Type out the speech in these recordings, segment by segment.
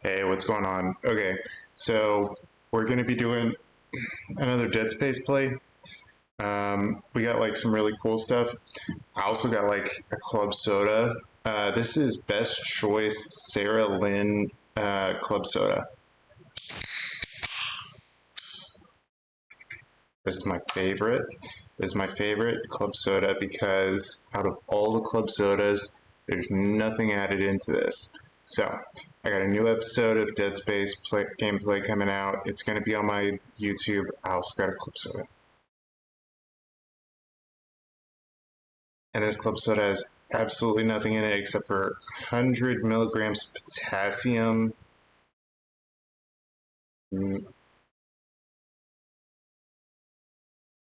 Hey, what's going on? Okay, so we're gonna be doing another Dead Space play. We got like some really cool stuff. I also got like a club soda. This is Best Choice Sarah Lynn club soda. This is my favorite. This is my favorite club soda because out of all the club sodas, there's nothing added into this. So I got a new episode of Dead Space gameplay coming out. It's going to be on my YouTube. I also got a club soda. And this club soda has absolutely nothing in it except for 100 milligrams of potassium.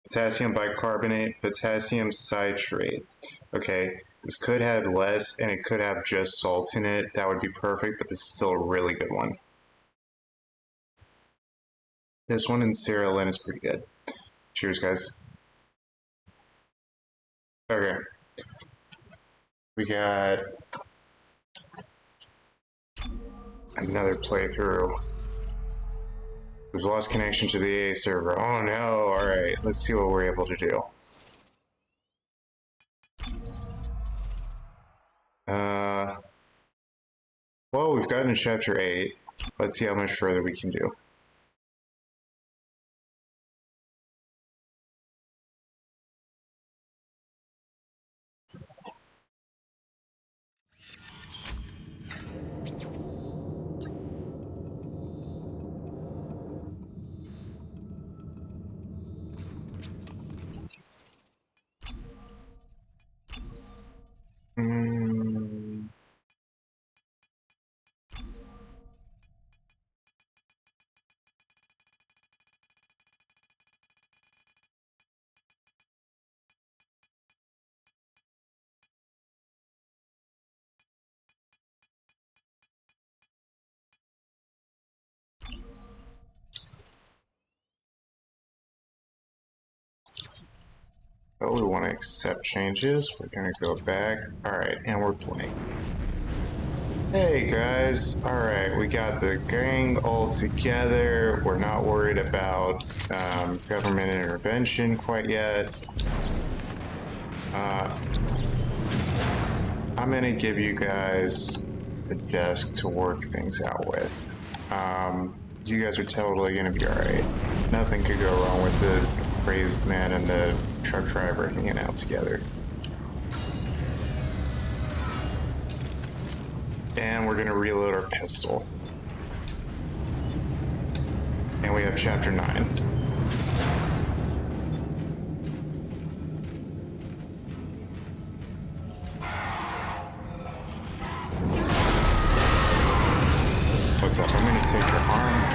Potassium bicarbonate, potassium citrate. Okay, this could have less and it could have just salt in it. That would be perfect, but this is still a really good one. This one in Sarah Lynn is pretty good. Cheers, guys. Okay. We got another playthrough. We've lost connection to the A server. Oh no, alright, let's see what we're able to do. Well, we've gotten to chapter 8. Let's see how much further we can do. Oh, we want to accept changes. We're going to go back. Alright, and we're playing. Hey guys, alright, we got the gang all together. We're not worried about government intervention quite yet. I'm going to give you guys a desk to work things out with. You guys are totally going to be alright. Nothing could go wrong with the crazed man and the truck driver hanging out together. And we're gonna reload our pistol. And we have chapter 9. What's up? I'm gonna take your arm.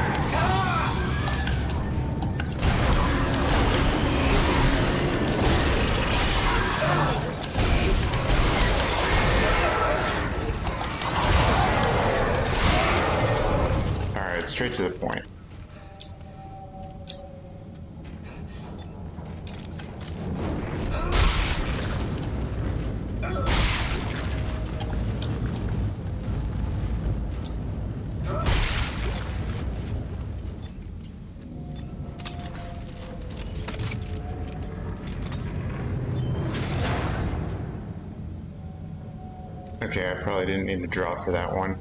Straight to the point. Okay, I probably didn't need to draw for that one.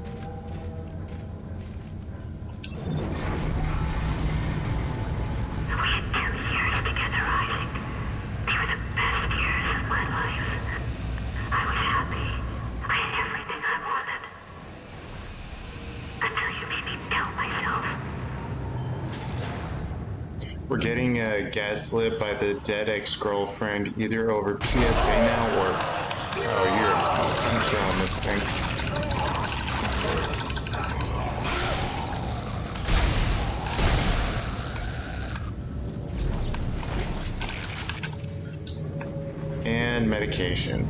We're getting gaslit by the dead ex-girlfriend, either over PSA now or... Oh, I'm killing this thing. And medication.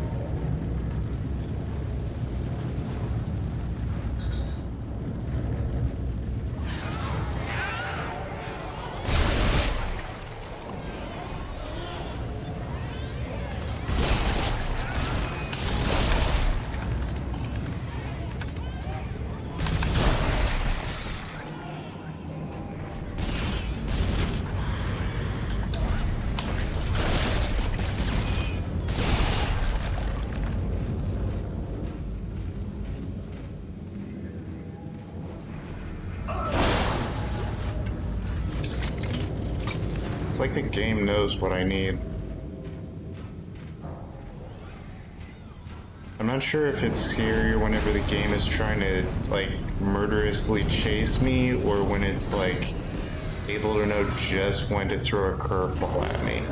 like the game knows what I need. I'm not sure if it's scarier whenever the game is trying to, like, murderously chase me, or when it's, like, able to know just when to throw a curveball at me.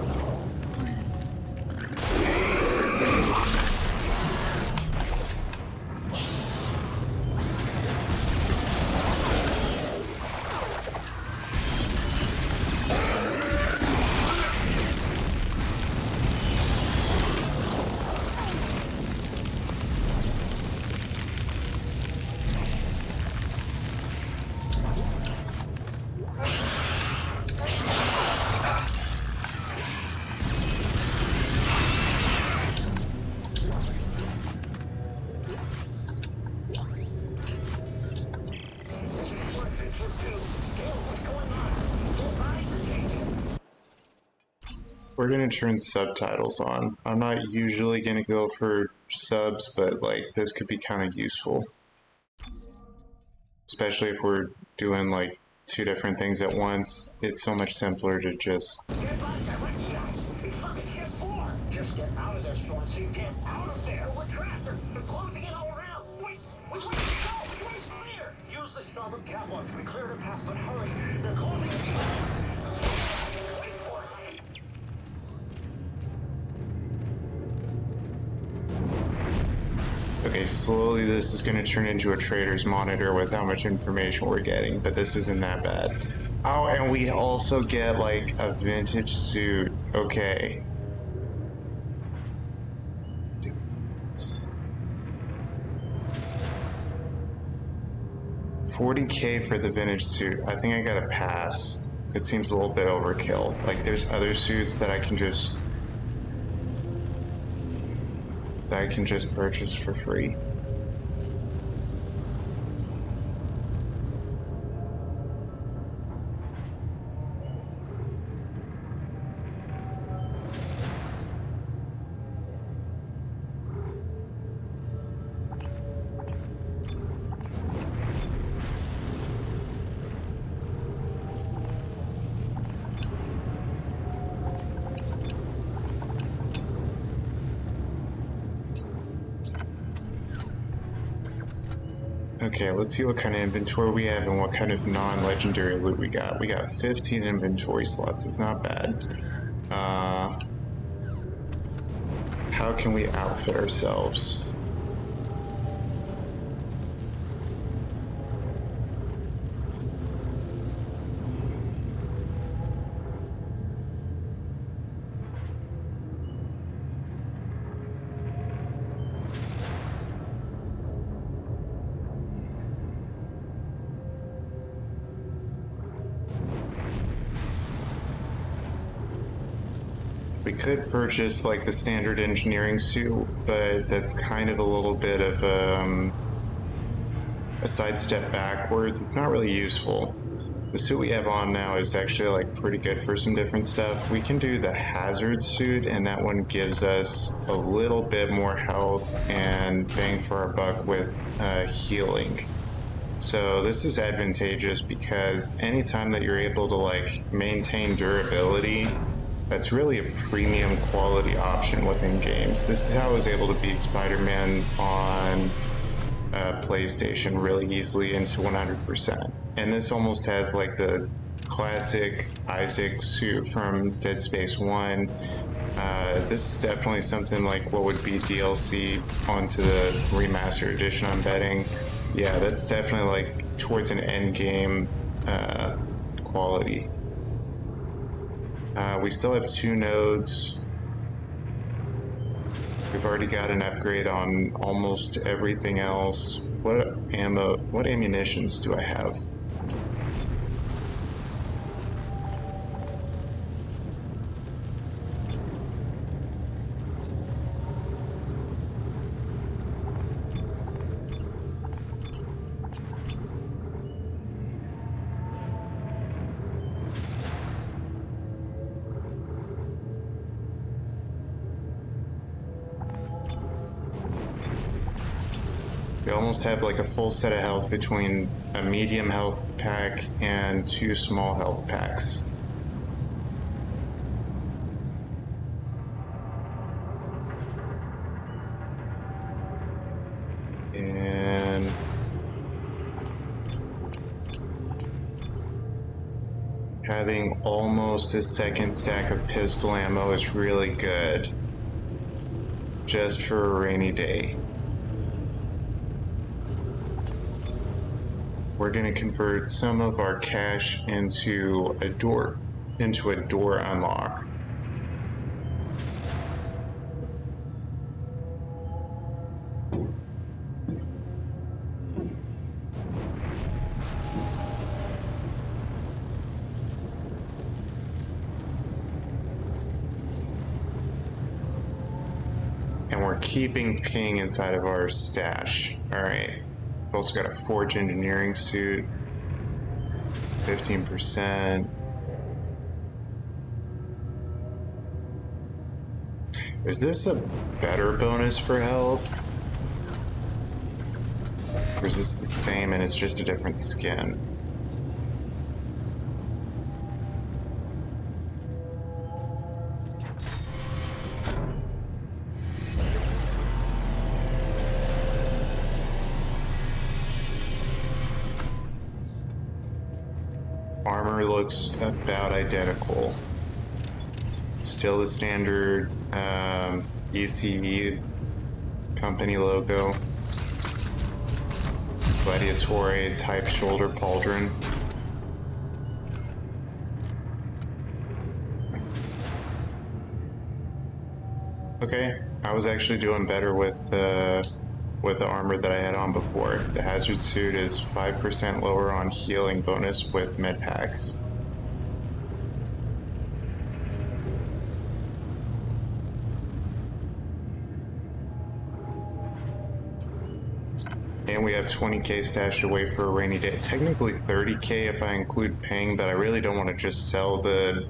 We're gonna turn subtitles on. I'm not usually gonna go for subs, but like this could be kind of useful. Especially if we're doing like two different things at once. It's so much simpler to just... Get back there, it's fucking ship 4! Just get out of there, Schwartzy. Get out of there! We're trapped! They're closing in all around! Wait, go! It's clear! Use the starboard catwalks. We cleared a path, but hurry! They're closing in behind! Wait for it! Okay, slowly this is going to turn into a trader's monitor with how much information we're getting, but this isn't that bad. Oh, and we also get like a vintage suit. Okay. $40K for the vintage suit. I think I gotta pass. It seems a little bit overkill. Like there's other suits that I can just purchase for free. Okay, let's see what kind of inventory we have and what kind of non-legendary loot we got. We got 15 inventory slots. It's not bad. How can we outfit ourselves? We could purchase like the standard engineering suit, but that's kind of a little bit of a sidestep backwards. It's not really useful. The suit we have on now is actually like pretty good for some different stuff. We can do the hazard suit, and that one gives us a little bit more health and bang for our buck with healing. So this is advantageous because anytime that you're able to like maintain durability, that's really a premium quality option within games. This is how I was able to beat Spider-Man on PlayStation really easily into 100%. And this almost has like the classic Isaac suit from Dead Space 1. This is definitely something like what would be DLC onto the remastered edition, I'm betting. Yeah, that's definitely like towards an end game quality. We still have 2 nodes. We've already got an upgrade on almost everything else. What ammunitions do I have? We almost have like a full set of health between a medium health pack and 2 small health packs. And having almost a second stack of pistol ammo is really good. Just for a rainy day. We're gonna convert some of our cash into a door unlock. And we're keeping ping inside of our stash. All right. We've also got a forge engineering suit. 15%. Is this a better bonus for health? Or is this the same and it's just a different skin? Armor looks about identical. Still the standard ECE company logo. Gladiatore type shoulder pauldron. Okay, I was actually doing better with the armor that I had on before. The hazard suit is 5% lower on healing bonus with med packs. And we have 20k stashed away for a rainy day. Technically 30k if I include ping, but I really don't want to just sell the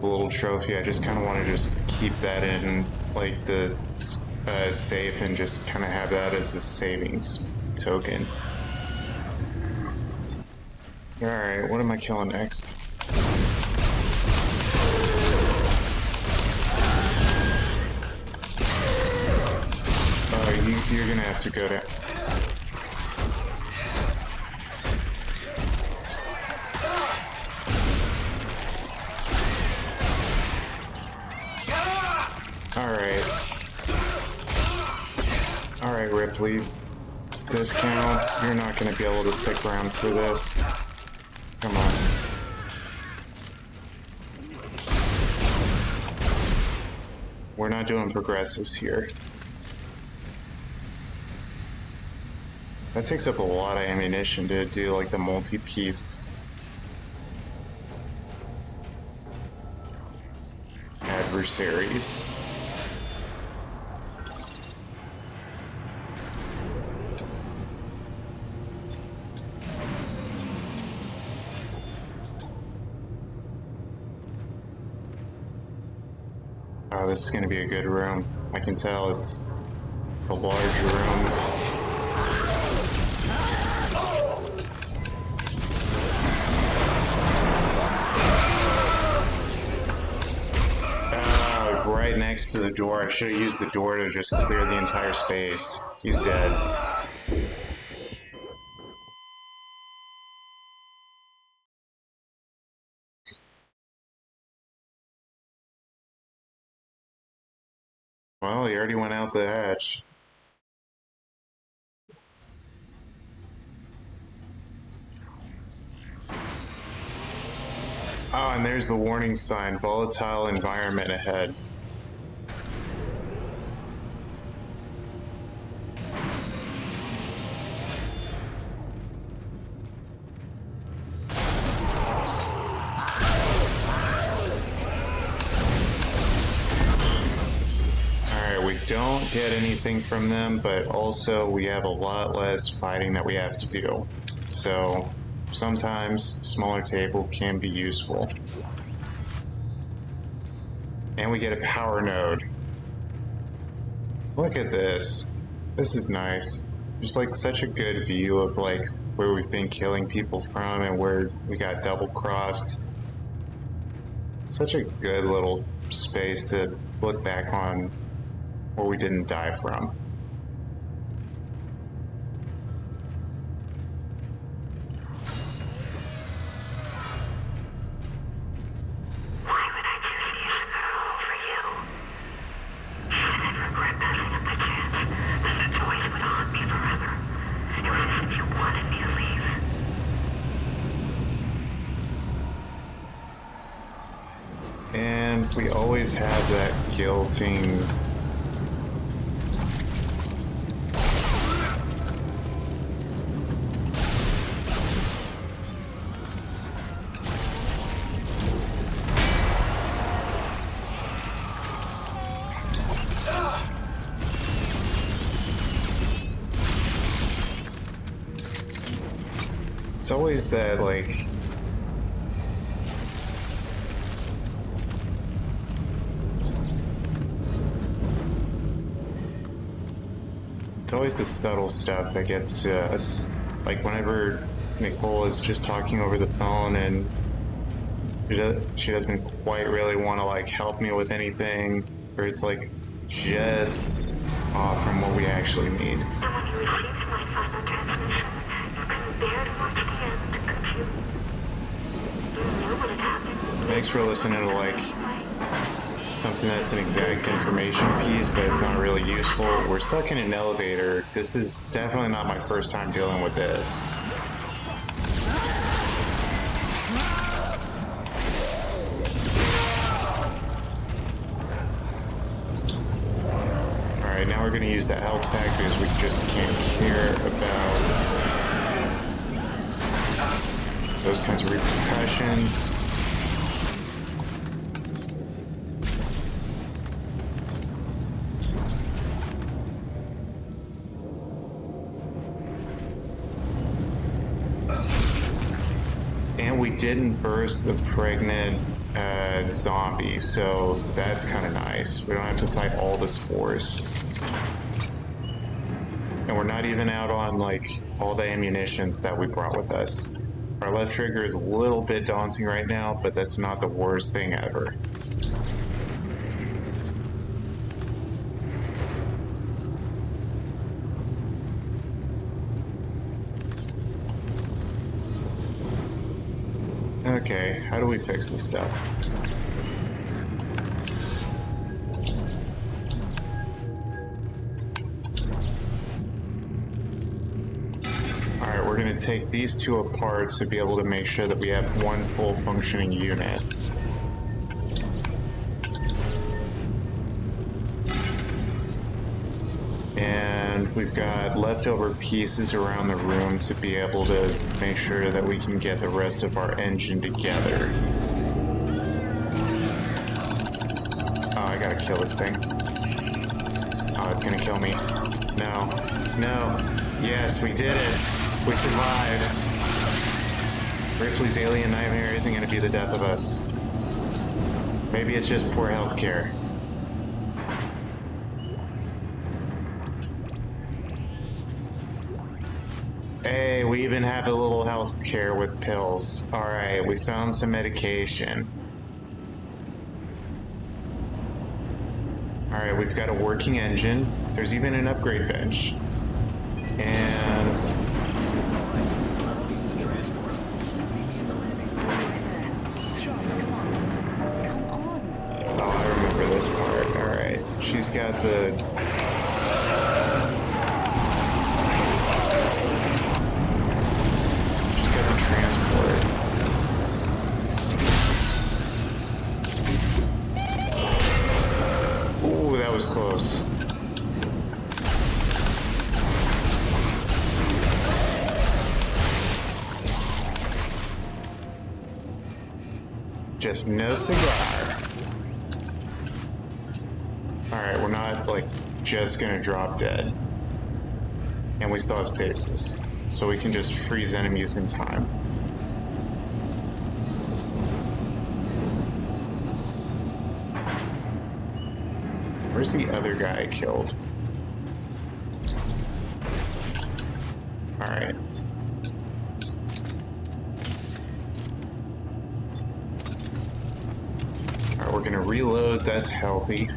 little trophy. I just kind of want to just keep that in like the safe and just kind of have that as a savings token. Alright, what am I killing next? You're gonna have to go down. Alright, Ripley. Discount. You're not gonna be able to stick around for this. Come on. We're not doing progressives here. That takes up a lot of ammunition to do like the multi-pieced adversaries. Oh, this is going to be a good room. I can tell it's a large room. Right next to the door. I should have used the door to just clear the entire space. He's dead. Well, he already went out the hatch. Oh, and there's the warning sign. Volatile environment ahead. Don't get anything from them, but also we have a lot less fighting that we have to do. So sometimes smaller table can be useful. And we get a power node. Look at this. This is nice. There's like such a good view of like where we've been killing people from and where we got double crossed. Such a good little space to look back on where we didn't die from. always have that guilting. It's always that, like, it's always the subtle stuff that gets to us. Like whenever Nicole is just talking over the phone and she doesn't quite really want to like help me with anything, or it's like just off from what we actually need. And when you received my final transmission, you couldn't bear to watch the end, could you? You knew what had happened. Thanks for listening to like something that's an exact information piece, but it's not really useful. We're stuck in an elevator. This is definitely not my first time dealing with this. Alright, now we're going to use that health pack because we just can't care about those kinds of repercussions. And we didn't burst the pregnant zombie, so that's kind of nice. We don't have to fight all the spores. And we're not even out on like all the ammunitions that we brought with us. Our left trigger is a little bit daunting right now, but that's not the worst thing ever. Okay, how do we fix this stuff? Alright, we're gonna take these two apart to be able to make sure that we have one full functioning unit. And we've got leftover pieces around the room to be able to make sure that we can get the rest of our engine together. Oh, I gotta kill this thing. Oh, it's gonna kill me. No. No. Yes, we did it. We survived. Ripley's alien nightmare isn't gonna be the death of us. Maybe it's just poor healthcare. Hey, we even have a little health care with pills. Alright, we found some medication. Alright, we've got a working engine. There's even an upgrade bench. And... oh, I remember this part. Alright, she's got the... transport. Ooh, that was close. Just no cigar. Alright, we're not, like, just gonna drop dead. And we still have stasis. So we can just freeze enemies in time. Where's the other guy I killed? Alright. Alright, we're gonna reload. That's healthy.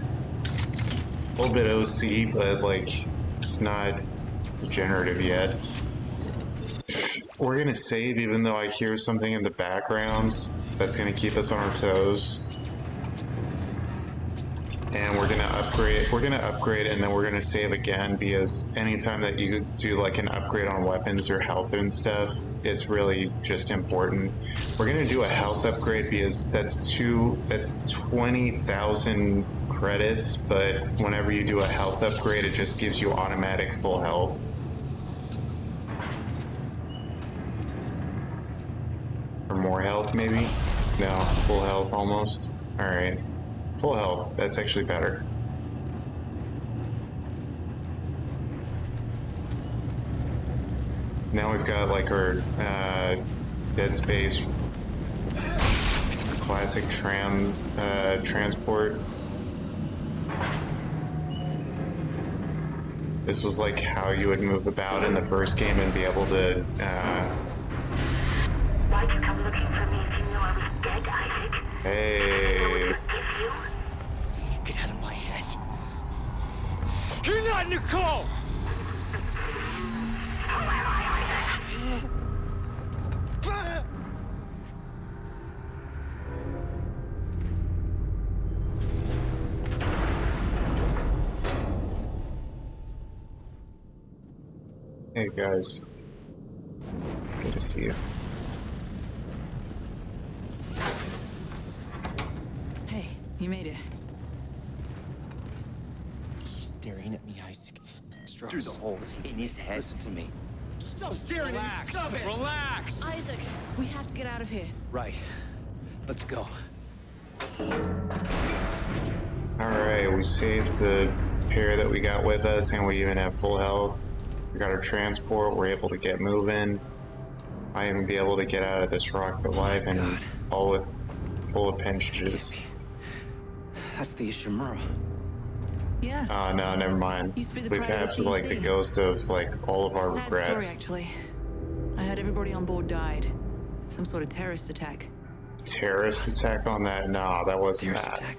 A little bit OC, but like, it's not degenerative yet. We're gonna save even though I hear something in the background that's gonna keep us on our toes. And we're gonna upgrade upgrade. We're gonna upgrade and then we're gonna save again because anytime that you do like an upgrade on weapons or health and stuff, it's really just important. We're gonna do a health upgrade because that's 20,000 credits, but whenever you do a health upgrade, it just gives you automatic full health. Or more health, maybe? No, full health almost. Alright. Full health. That's actually better. Now we've got like our Dead Space classic transport. This was like how you would move about in the first game and be able to Why'd you come looking for me if you knew I was dead, Isaac? hey. Forgive you? Get out of my head. You're not Nicole! Hey guys. It's good to see you. Hey, you made it. He's staring at me, Isaac. Strauss. Through the holes in his head. Listen to me. Stop staring at me! Stop it! Relax! Isaac, we have to get out of here. Right. Let's go. Alright, we saved the pair that we got with us and we even have full health. We got our transport, we're able to get moving. I even be able to get out of this rock alive and God. all with full appendages. That's the Ishimura. Yeah. Oh no, never mind. Used to be the We've pride of had the like the CEC. ghost of like all of our Sad regrets. story, actually. I heard everybody on board died. Some sort of terrorist attack. Terrorist attack on that? No, that wasn't Terrorist that. attack?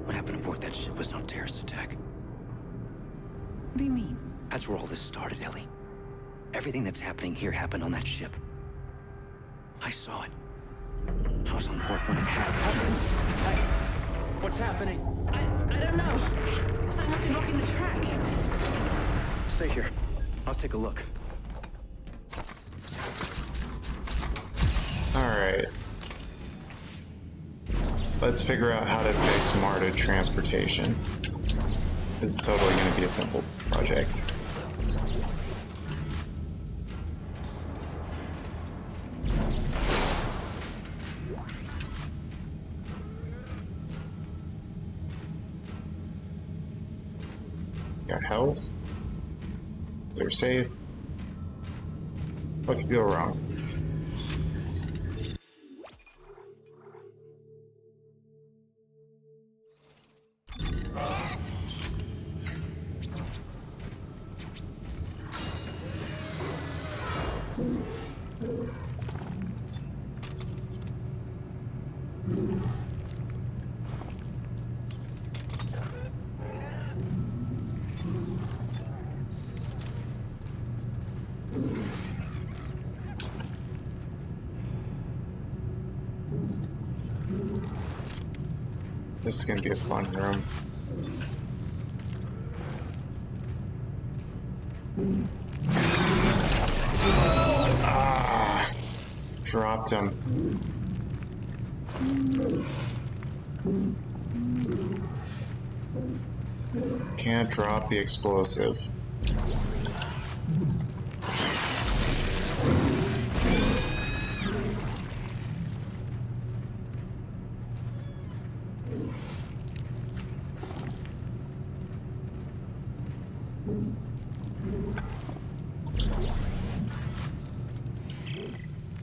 What happened aboard that ship was no terrorist attack. What do you mean? That's where all this started, Ellie. Everything that's happening here happened on that ship. I saw it. I was on board when it happened. What's happening? I don't know. Something must be blocking the track. Stay here. I'll take a look. Alright. Let's figure out how to fix MARTA transportation. This is totally going to be a simple project. Got health. They're safe. What could go wrong? This is gonna be a fun room. Ah, dropped him. Can't drop the explosive.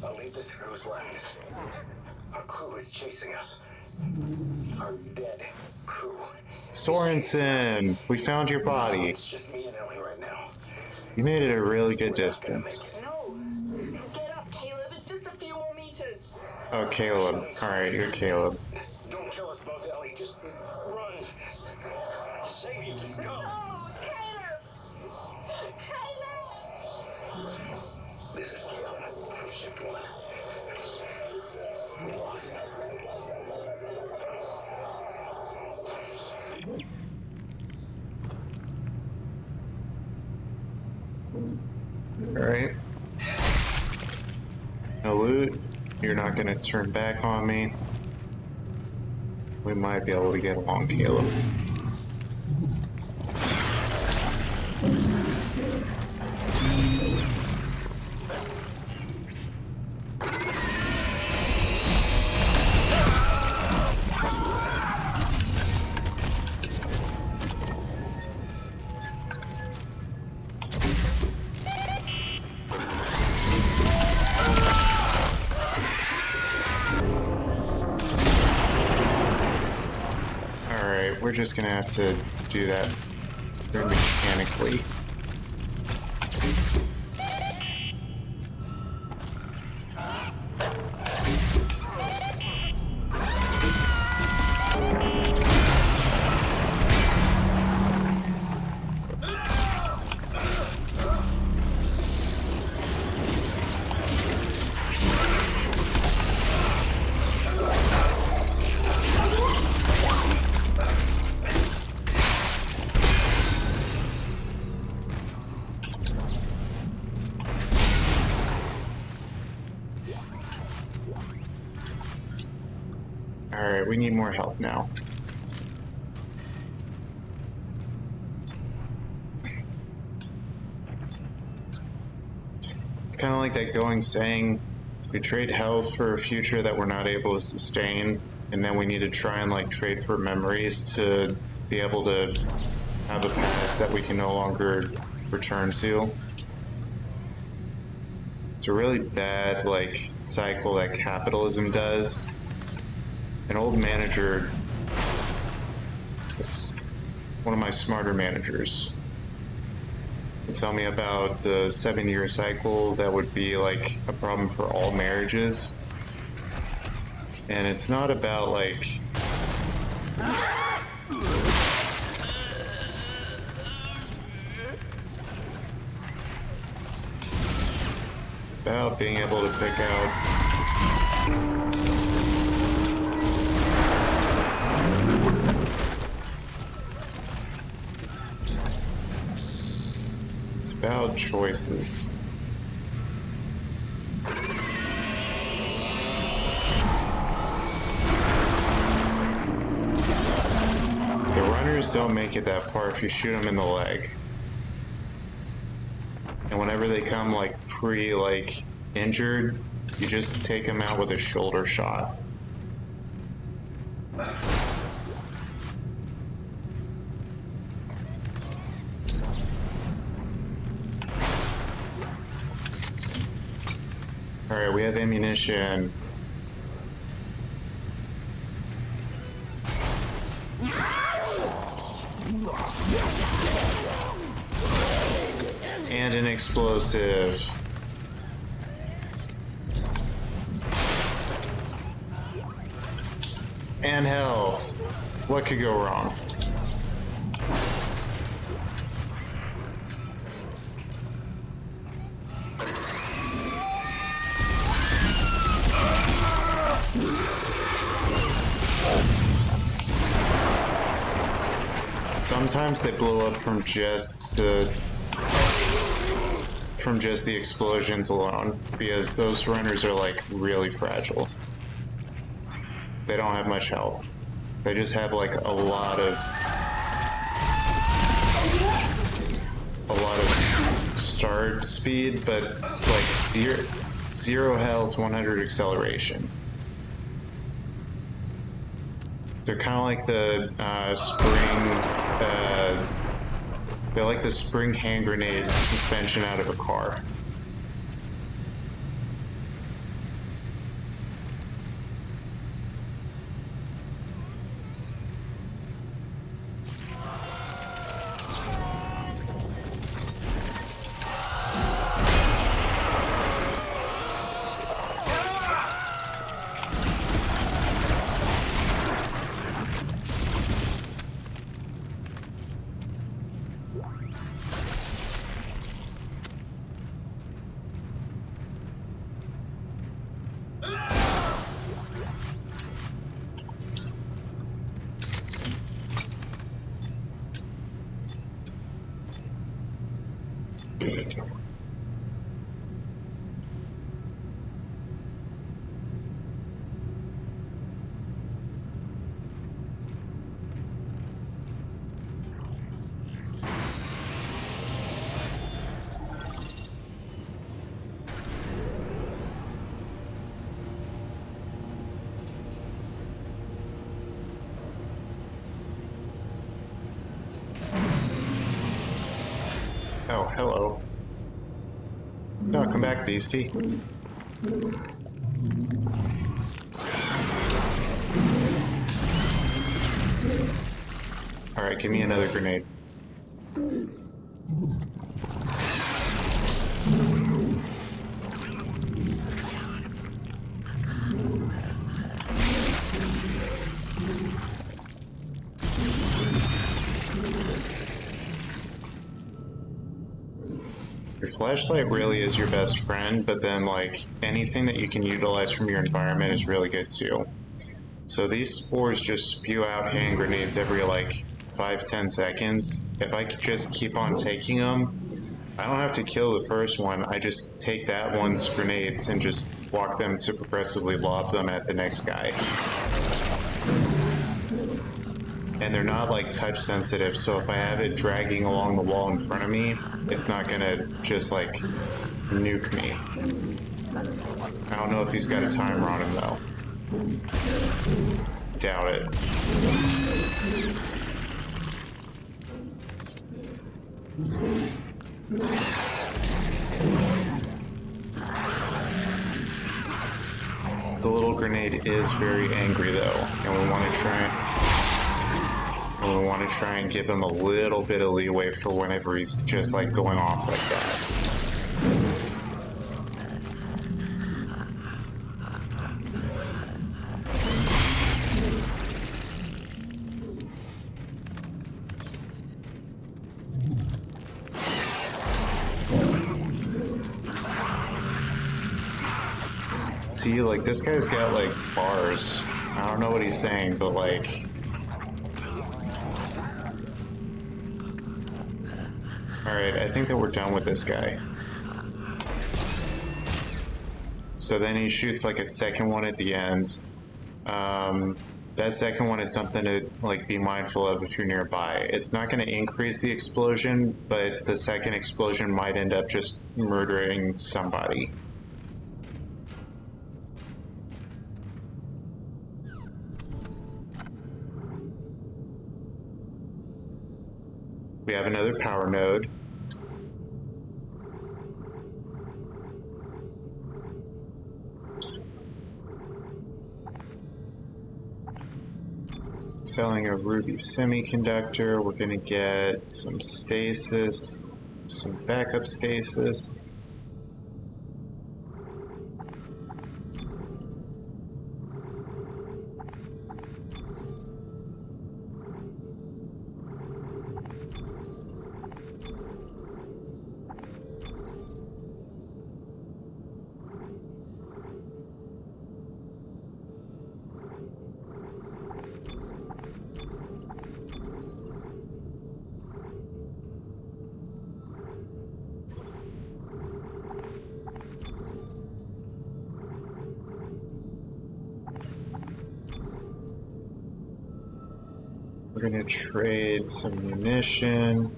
I'll leave this for who's left. Our crew is chasing us. Our dead crew. Sorensen, we found your body. It's just me and Ellie right now. You made it a really good distance. No! Get up, Caleb. It's just a few more meters. Oh, Caleb. Alright, you're Caleb. Don't kill us both, Ellie. Just run. I'll save you. Just go. Oh, Caleb! Caleb! This is Caleb from Shift 1. We lost. Alright. No loot. You're not gonna turn back on me. We might be able to get along, Caleb. Alright, we're just gonna have to do that very mechanically. Alright, we need more health now. It's kind of like that going saying, we trade health for a future that we're not able to sustain, and then we need to try and like trade for memories to be able to have a past that we can no longer return to. It's a really bad like cycle that capitalism does. An old manager, one of my smarter managers, would tell me about the 7-year cycle that would be like a problem for all marriages. And it's not about like it's about being able to pick out about choices. The runners don't make it that far if you shoot them in the leg. And whenever they come like pretty like injured, you just take them out with a shoulder shot. Alright, we have ammunition. And an explosive. And health. What could go wrong? Sometimes they blow up from just the explosions alone, because those runners are like really fragile. They don't have much health. They just have like a lot of start speed, but like zero health, 100 acceleration. They're kind of like the they're like the spring hand grenade suspension out of a car. Oh, hello. No, come back, beastie. Alright, give me another grenade. Your flashlight really is your best friend, but then like anything that you can utilize from your environment is really good too. So these spores just spew out hand grenades every like 5-10 seconds. If I could just keep on taking them, I don't have to kill the first one. I just take that one's grenades and just walk them to progressively lob them at the next guy. And they're not like touch sensitive, so if I have it dragging along the wall in front of me, it's not gonna just like nuke me. I don't know if he's got a timer on him though. Doubt it. The little grenade is very angry though, and we want to try and give him a little bit of leeway for whenever he's just like going off like that. See, like, this guy's got, like, bars. I don't know what he's saying, but, like... Alright, I think that we're done with this guy. So then he shoots, like, a second one at the end. That second one is something to, like, be mindful of if you're nearby. It's not going to increase the explosion, but the second explosion might end up just murdering somebody. We have another power node. Selling a ruby semiconductor. We're gonna get some stasis, some backup stasis. We're gonna trade some munition.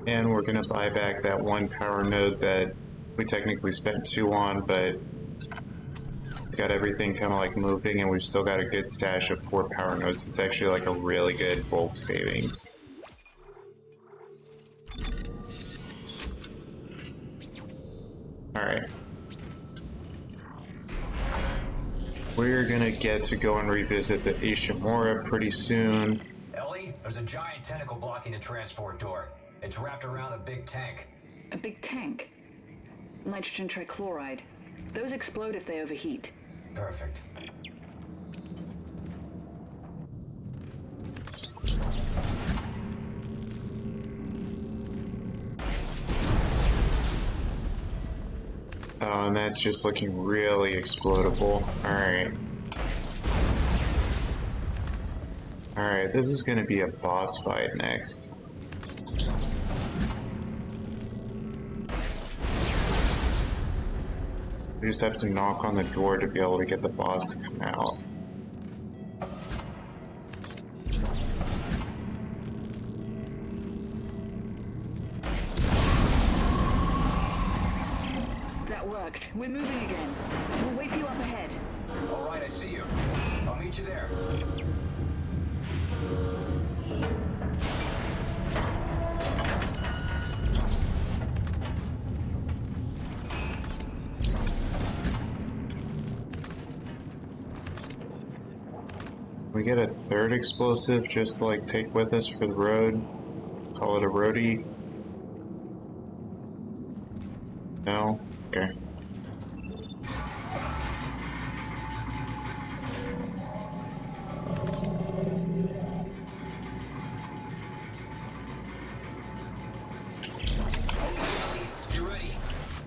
And we're gonna buy back that one power node that we technically spent 2 on, but got everything kind of like moving, and we've still got a good stash of 4 power nodes. It's actually like a really good bulk savings. Alright. We're gonna get to go and revisit the Ishimura pretty soon. Ellie, there's a giant tentacle blocking the transport door. It's wrapped around a big tank. A big tank? Nitrogen trichloride. Those explode if they overheat. Perfect. Oh, and that's just looking really explodable. Alright. Alright, this is gonna be a boss fight next. We just have to knock on the door to be able to get the boss to come out. That worked. We're moving again. We'll wait for you up ahead. All right, I see you. I'll meet you there. We get a third explosive just to like take with us for the road. Call it a roadie. No? Okay. You ready?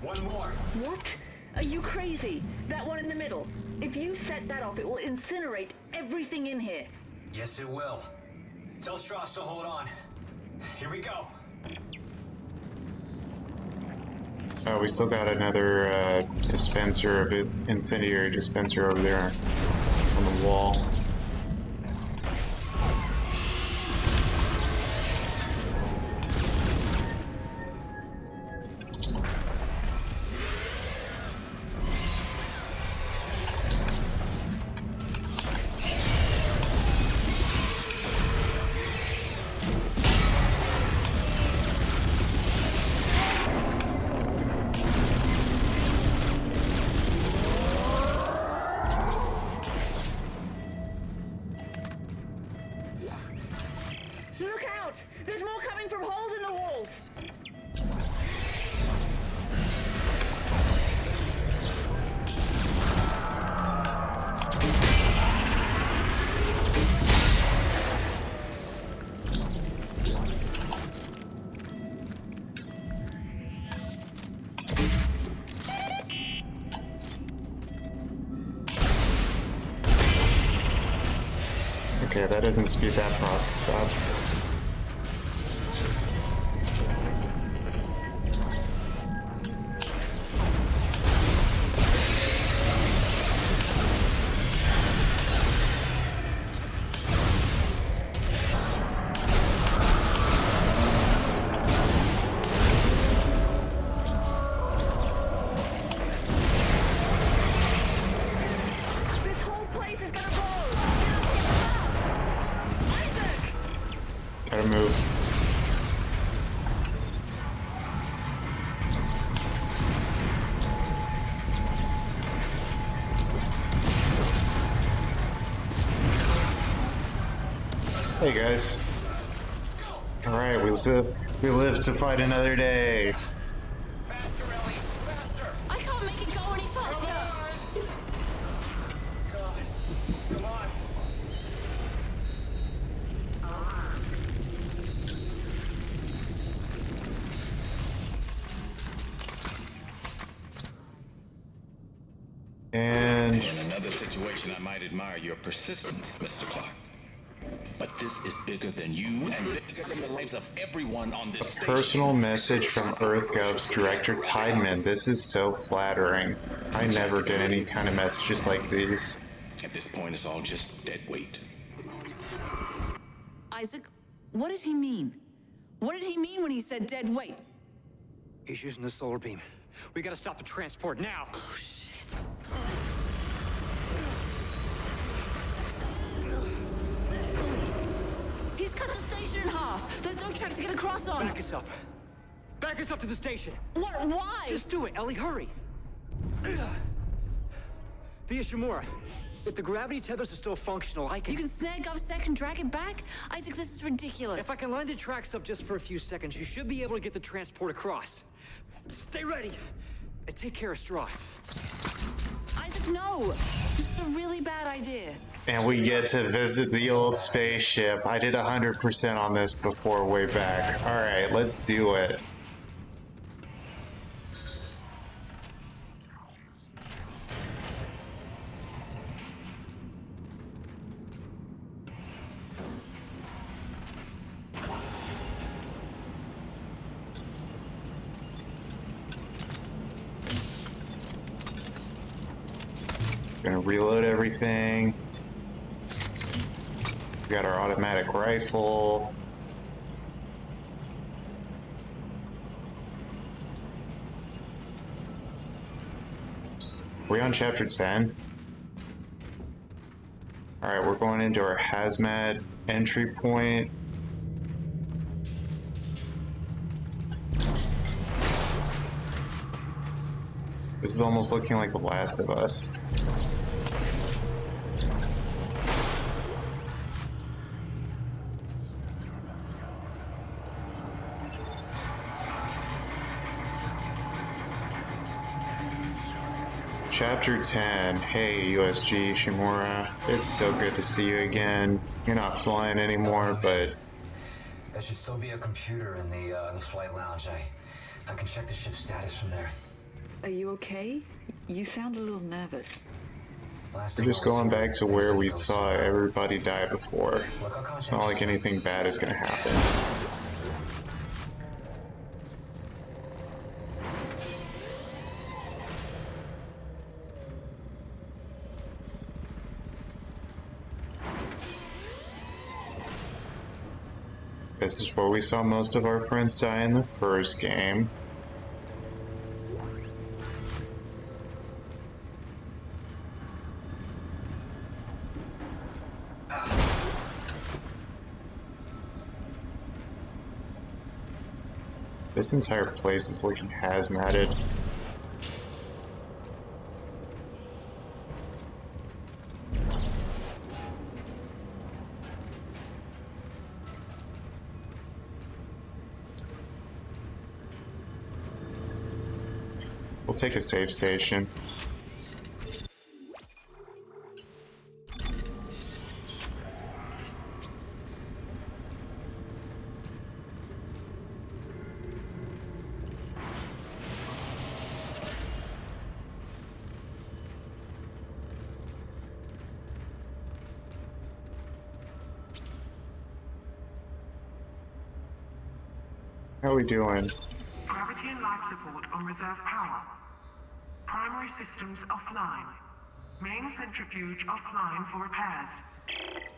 One more. What? Are you crazy? That one in the middle. If you set that off, it will incinerate everything in here. Yes, it will. Tell Strauss to hold on. Here we go. Oh, we still got another dispenser of it, incendiary dispenser over there on the wall. Look out! There's more coming from holes in the walls! Okay, that doesn't speed that process up. This whole place is gonna blow! Isaac! Gotta move. Hey guys. Alright, we live to fight another day. Faster, Ellie! Faster! I can't make it go any faster. God. Come on. And In another situation, I might admire your persistence, Mr. Clark. But this is bigger than you and bigger than the lives of everyone on this station. personal message from EarthGov's Director Tideman. This is so flattering. I never get any kind of messages like these. At this point, it's all just dead weight. Isaac, what did he mean? What did he mean when he said dead weight? He's using the solar beam. We gotta stop the transport now. He's cut the station in half. There's no track to get across on. Back us up. Back us up to the station. What? Why? Just do it, Ellie. Hurry. The Ishimura. If the gravity tethers are still functional, I can... You can snag GovSec and drag it back? Isaac, this is ridiculous. If I can line the tracks up just for a few seconds, you should be able to get the transport across. Stay ready. And take care of Strauss. Isaac, no! This is a really bad idea. And we get to visit the old spaceship. I did 100% on this before way back. Alright, let's do it. Gonna reload everything. We got our automatic rifle. We on chapter 10? Alright, we're going into our hazmat entry point. This is almost looking like The Last of Us. Chapter 10. Hey, USG Shimura. It's so good to see you again. You're not flying anymore, but There should still be a computer in the flight lounge. I can check the ship's status from there. Are you okay? You sound a little nervous. Last we're just going back to where we saw everybody die before. It's not like anything bad is gonna happen. This is where we saw most of our friends die in the first game. This entire place is looking hazmated. We'll take a save station. How we doing? Gravity and life support on reserve power. Primary systems offline. Main centrifuge offline for repairs.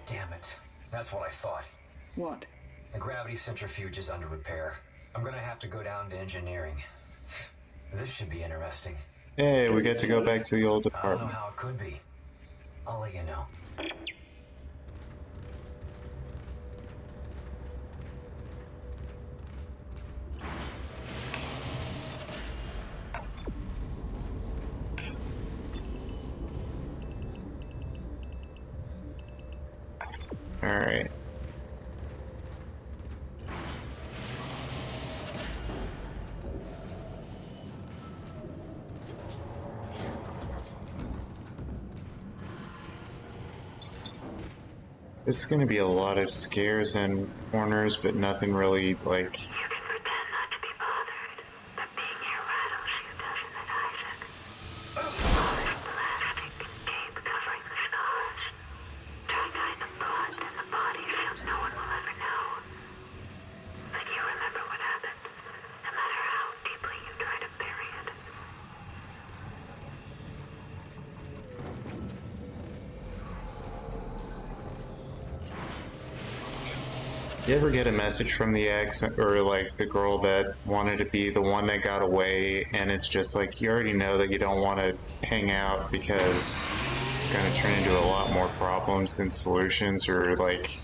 Damn it. That's what I thought. What? The gravity centrifuge is under repair. I'm gonna have to go down to engineering. This should be interesting. Hey, we get to go back to the old I don't know department. how it could be. I'll let you know. Alright. This is going to be a lot of scares and corners, but nothing really like... You can pretend not to be bothered, but being here rattles you, doesn't it, Isaac? Polished plastic, tape covering the scars. Turn kind of blood in the body so no one will ever know. But you remember what happened, no matter how deeply you try to bury it. You ever get a message from the ex or like the girl that wanted to be the one that got away, and it's just like you already know that you don't want to hang out because it's going to turn into a lot more problems than solutions or like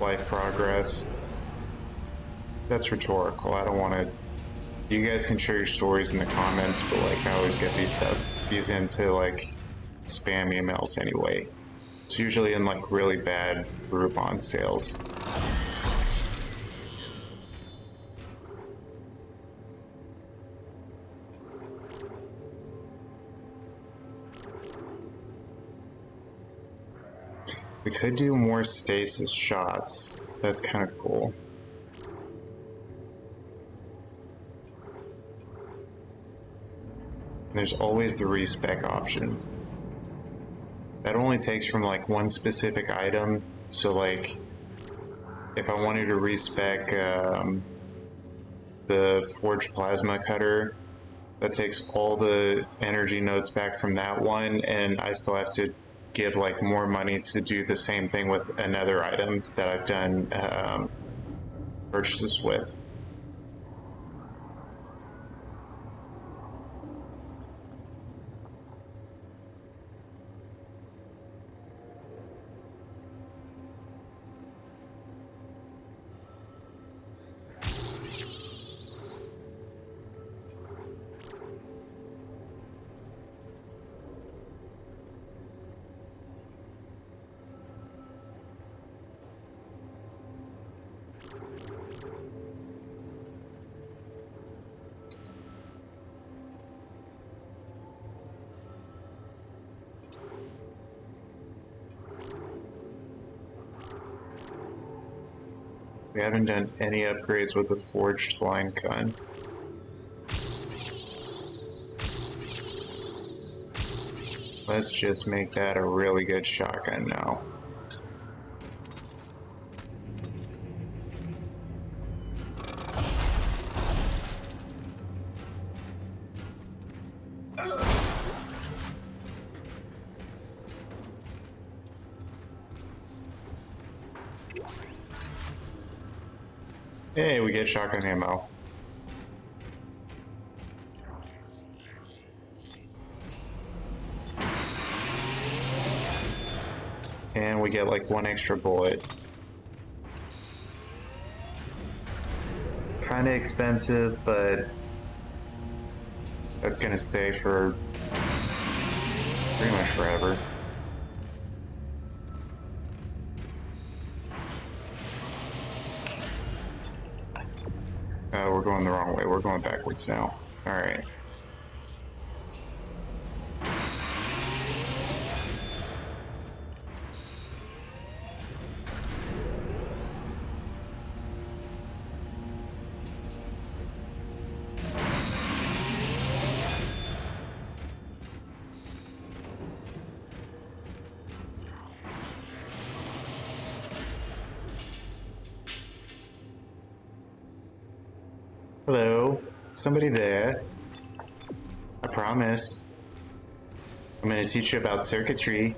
life progress? That's rhetorical. I don't want to. You guys can share your stories in the comments, but like I always get these into like spam emails anyway. It's usually in like really bad Groupon sales. We could do more stasis shots. That's kind of cool. And there's always the respec option. That only takes from like one specific item. So like, if I wanted to respec the forged plasma cutter, That takes all the energy nodes back from that one, and I still have to give like more money to do the same thing with another item that I've done purchases with. We haven't done any upgrades with the forged line gun. Let's just make that a really good shotgun now. Hey, we get shotgun ammo. And we get like one extra bullet. Kinda expensive, but that's gonna stay for pretty much forever. We're going the wrong way. We're going backwards now. Alright. Hello? Somebody there? I promise. I'm gonna teach you about circuitry.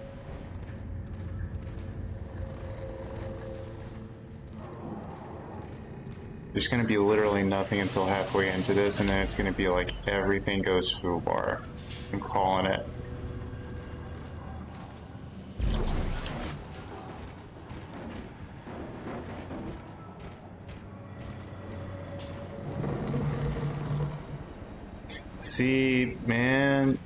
There's gonna be literally nothing until halfway into this, and then it's gonna be like everything goes foobar. I'm calling it. See, man.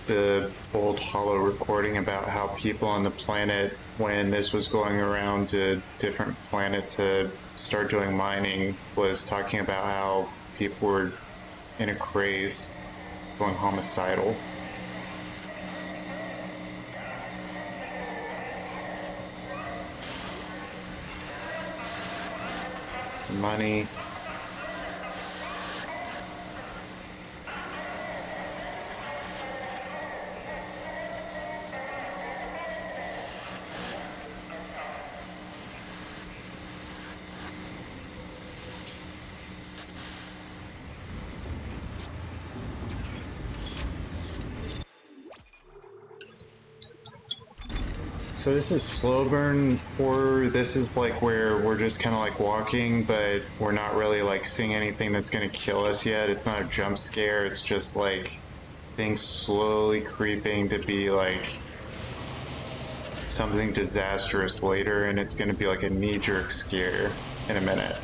The old hollow recording about how people on the planet, when this was going around to different planets to start doing mining, was talking about how people were in a craze, going homicidal. Some money. So this is slow burn horror. This is like where we're just kind of like walking, but we're not really like seeing anything that's gonna kill us yet. It's not a jump scare. It's just like things slowly creeping to be like something disastrous later, and it's gonna be like a knee-jerk scare in a minute.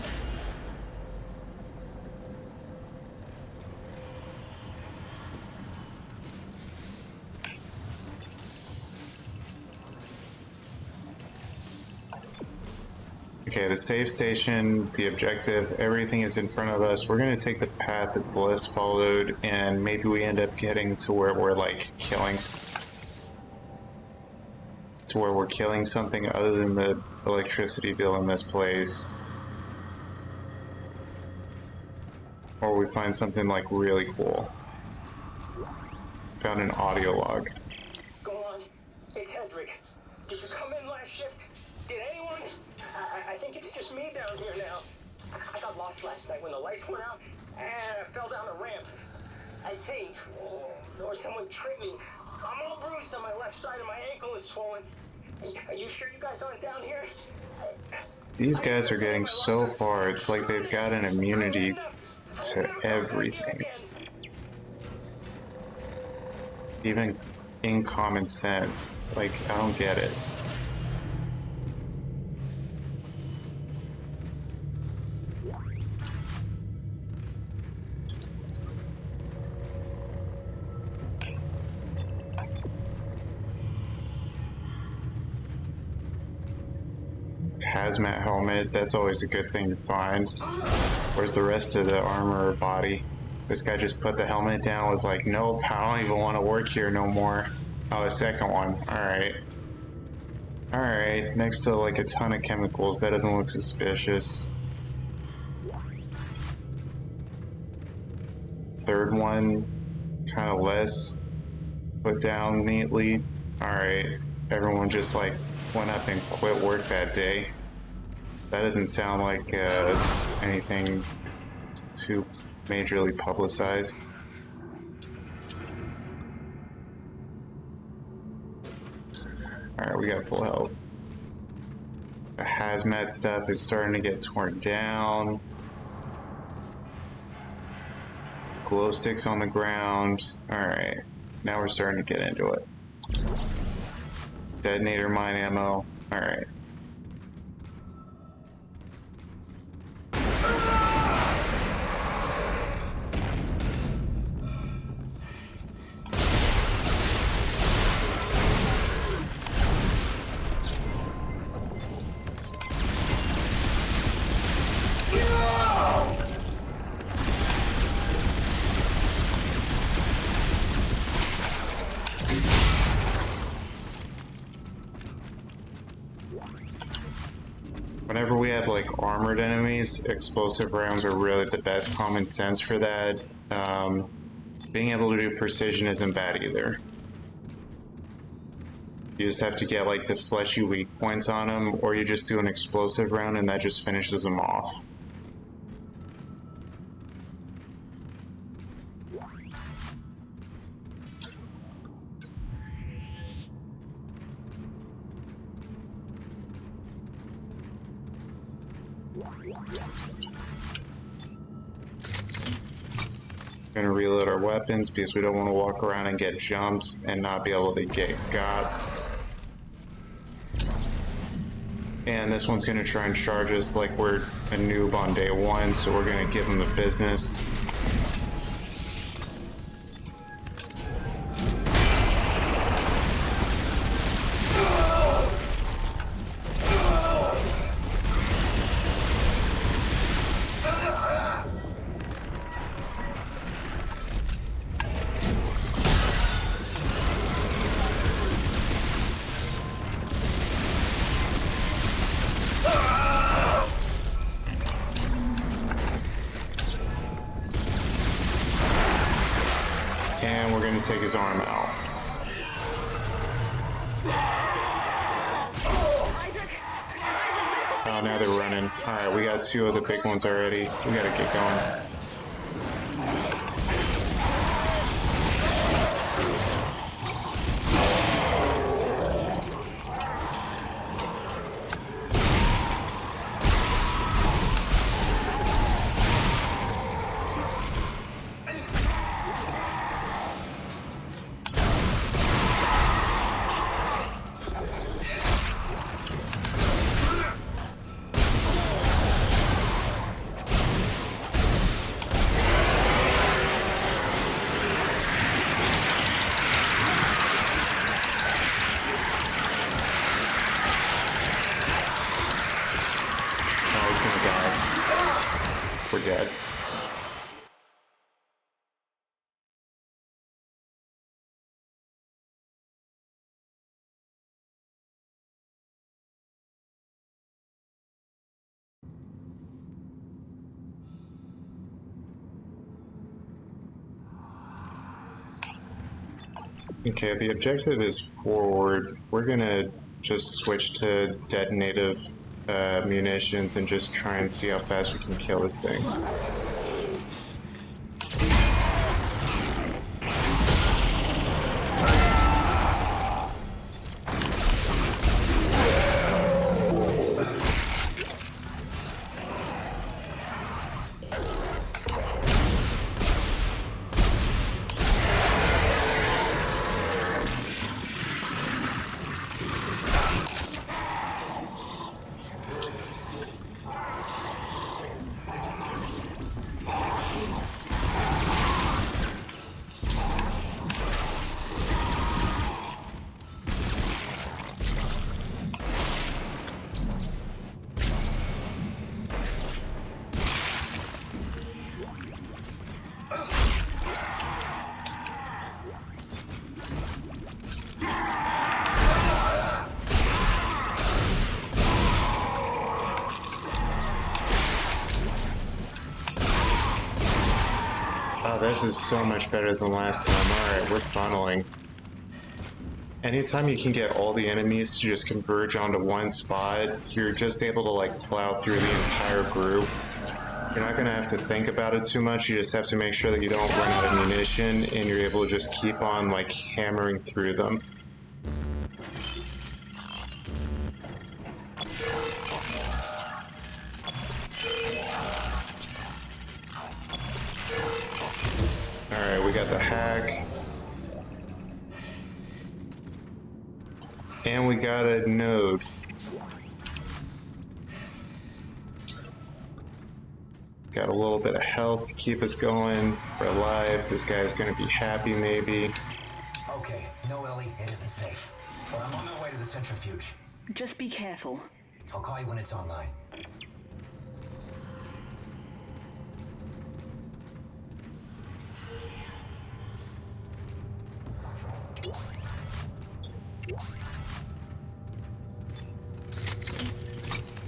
Okay, the save station, the objective, everything is in front of us. We're gonna take the path that's less followed, and maybe we end up getting to where we're like killing something other than the electricity bill in this place. Or we find something like really cool. Found an audio log. Go on. It's Hendrik. Did you come in last shift? Did anyone? I think it's just me down here now. I got lost last night when the lights went out, and I fell down a ramp. I think. Or someone tripped me. I'm all bruised on my left side and my ankle is swollen. Are you sure you guys aren't down here? These guys are getting so far, it's like they've got an immunity to everything. Even in common sense. Like, I don't get it. Hazmat helmet, that's always a good thing to find. Where's the rest of the armor or body? This guy just put the helmet down, was like, nope, I don't even want to work here no more. Oh, a second one. Alright. Alright, next to like a ton of chemicals, that doesn't look suspicious. Third one, kind of less put down neatly. Alright, everyone just like went up and quit work that day. That doesn't sound like anything too majorly publicized. Alright, we got full health. The hazmat stuff is starting to get torn down. Glow sticks on the ground. Alright, now we're starting to get into it. Detonator mine ammo. Alright. Whenever we have like armored enemies, explosive rounds are really the best common sense for that. Being able to do precision isn't bad either. You just have to get like the fleshy weak points on them, or you just do an explosive round and that just finishes them off. Gonna reload our weapons because we don't want to walk around and get jumps and not be able to get got. And this one's gonna try and charge us like we're a noob on day one, so we're gonna give him the business. And we're gonna take his arm out. Oh, now they're running. Alright, we got two of the big ones already. We gotta get going. He's gonna die. We're dead. Okay, the objective is forward. We're gonna just switch to detonative munitions and just try and see how fast we can kill this thing. Oh, this is so much better than last time. Alright, we're funneling. Anytime you can get all the enemies to just converge onto one spot, you're just able to like plow through the entire group. You're not gonna have to think about it too much, you just have to make sure that you don't run out of munition and you're able to just keep on like hammering through them. Alright, we got the hack. And we got a node. Got a little bit of health to keep us going. We're alive. This guy's gonna be happy, maybe. Okay, no, Ellie, it isn't safe. But I'm on my way to the centrifuge. Just be careful. I'll call you when it's online.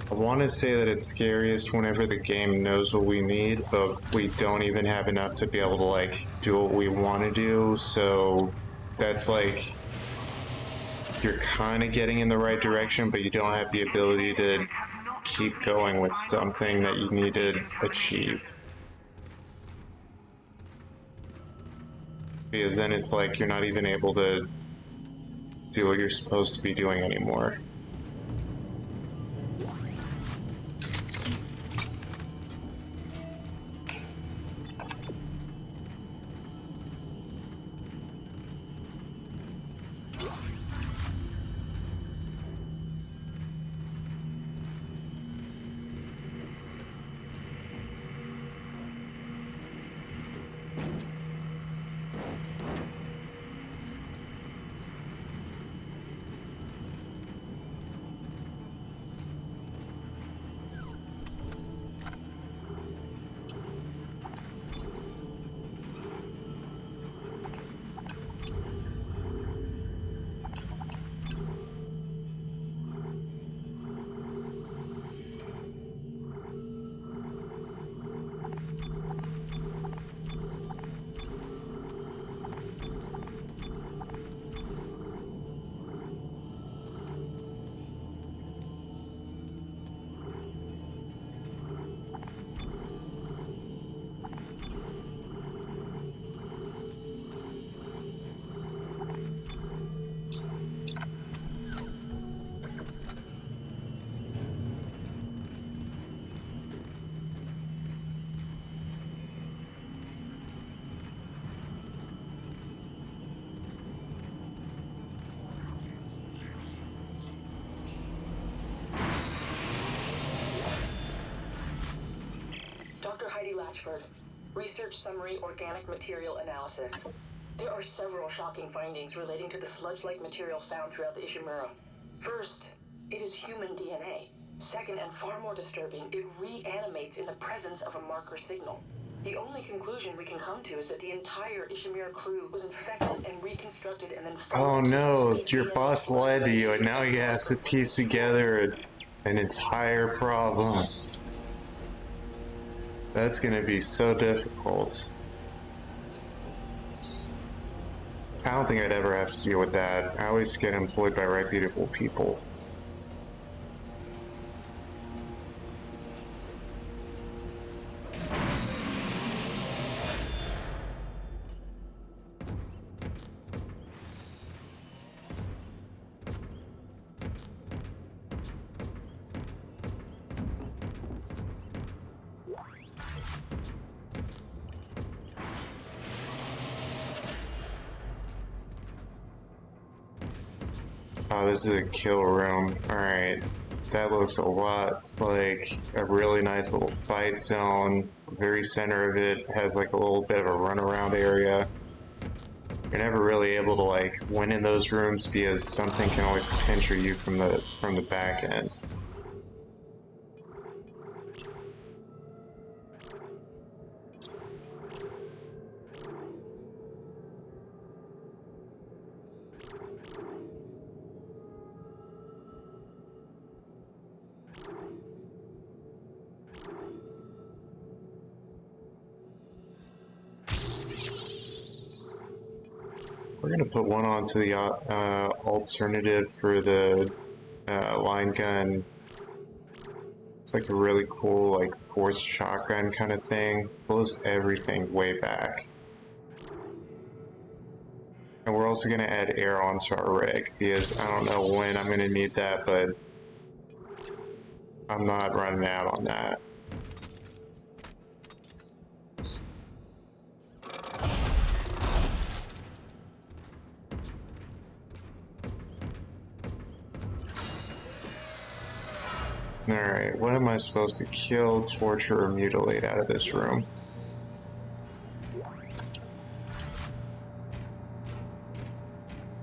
I want to say that it's scariest whenever the game knows what we need, but we don't even have enough to be able to like do what we want to do, so that's like you're kind of getting in the right direction, but you don't have the ability to keep going with something that you need to achieve. Because then it's like you're not even able to do what you're supposed to be doing anymore. Dr. Heidi Latchford, Research Summary Organic Material Analysis. There are several shocking findings relating to the sludge-like material found throughout the Ishimura. First, it is human DNA. Second, and far more disturbing, it reanimates in the presence of a marker signal. The only conclusion we can come to is that the entire Ishimura crew was infected and reconstructed and then... Oh no, your boss lied to you and now you have to piece together an entire problem. That's gonna be so difficult. I don't think I'd ever have to deal with that. I always get employed by reputable people. Oh, this is a kill room. Alright. That looks a lot like a really nice little fight zone. The very center of it has like a little bit of a runaround area. You're never really able to like win in those rooms because something can always pincher you from the back end. We're gonna put one onto the alternative for the line gun. It's like a really cool, like forced shotgun kind of thing. Blows everything way back. And we're also gonna add air onto our rig because I don't know when I'm gonna need that, but I'm not running out on that. Alright, what am I supposed to kill, torture, or mutilate out of this room?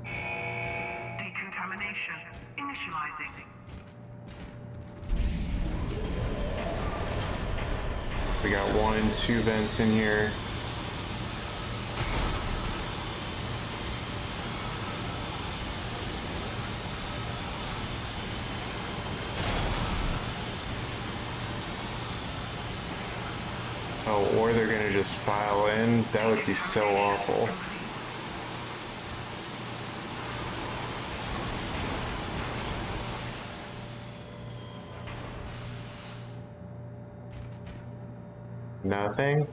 Decontamination initializing. We got 1, 2 vents in here. Oh, or they're gonna just file in. That would be so awful. Nothing?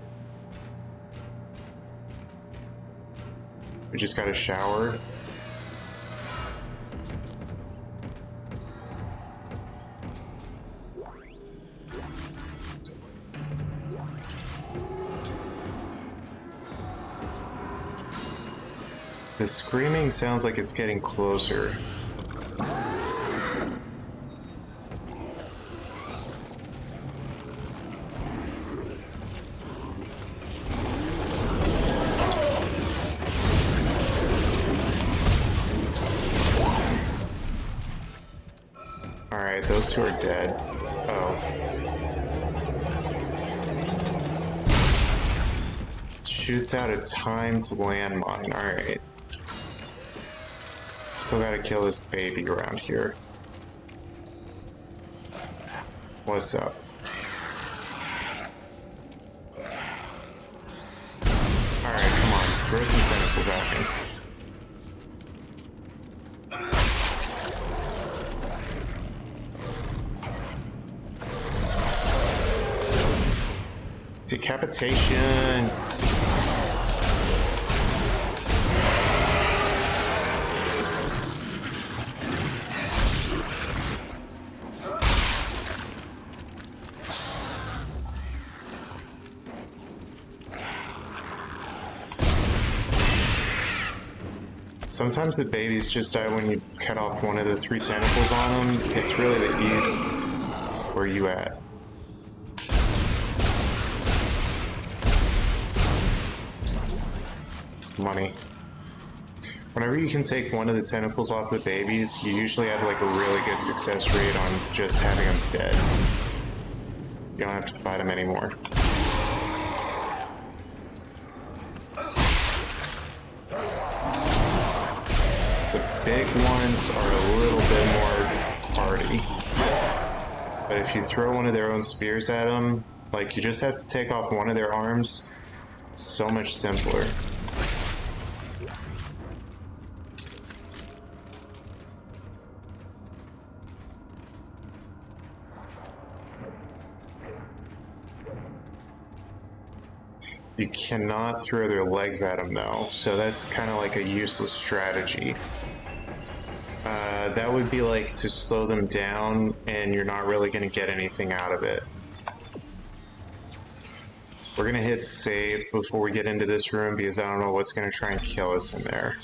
We just got a shower. The screaming sounds like it's getting closer. Alright, those two are dead. Oh. Shoots out a timed landmine. Alright. Still gotta kill this baby around here. What's up? Alright, come on. Throw some tentacles at me. Decapitation! Sometimes the babies just die when you cut off one of the 3 tentacles on them. It's really the E. Where you at? Money. Whenever you can take one of the tentacles off the babies, you usually have like a really good success rate on just having them dead. You don't have to fight them anymore. The big ones are a little bit more hardy. But if you throw one of their own spears at them, like you just have to take off one of their arms, it's so much simpler. You cannot throw their legs at them though, so that's kind of like a useless strategy. That would be like to slow them down and you're not really going to get anything out of it. We're going to hit save before we get into this room because I don't know what's going to try and kill us in there.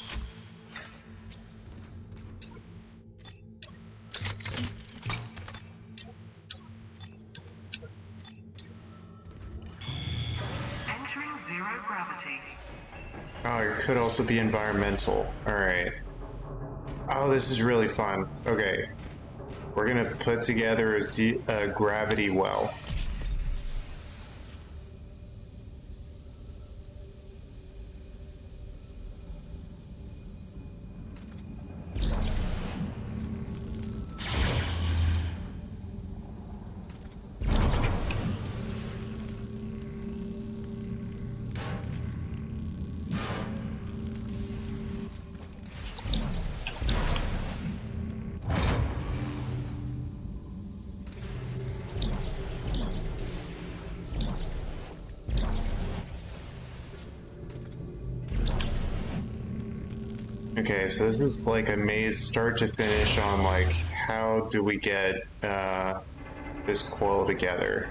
Entering zero gravity. Oh, it could also be environmental. Alright. Oh, this is really fun. Okay. We're gonna put together a gravity well. Okay, so this is like a maze start to finish on like how do we get this coil together.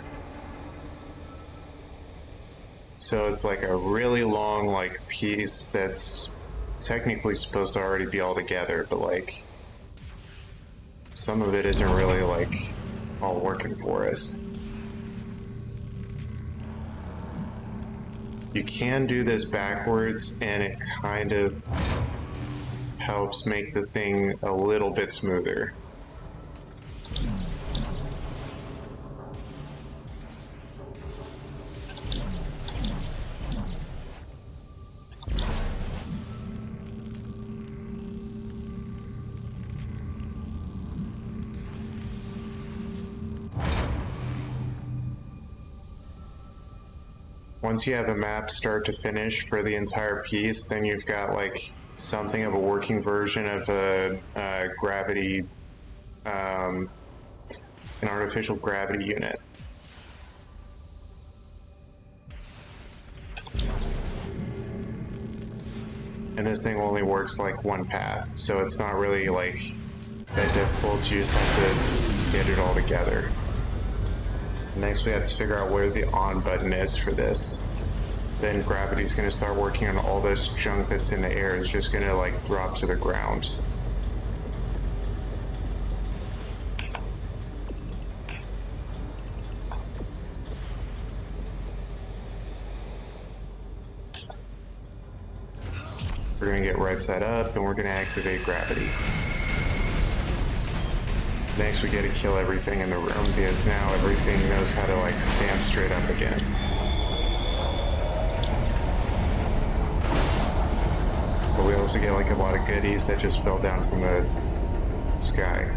So it's like a really long like piece that's technically supposed to already be all together, but like some of it isn't really like all working for us. You can do this backwards and it kind of helps make the thing a little bit smoother. Once you have a map start to finish for the entire piece, then you've got like something of a working version of a gravity, an artificial gravity unit. And this thing only works like one path, so it's not really like that difficult. You just have to get it all together. Next we have to figure out where the on button is for this. Then gravity's gonna start working on all this junk that's in the air. It's just gonna like drop to the ground. We're gonna get right side up and we're gonna activate gravity. Next we gotta kill everything in the room because now everything knows how to like stand straight up again. But we also get like a lot of goodies that just fell down from the sky.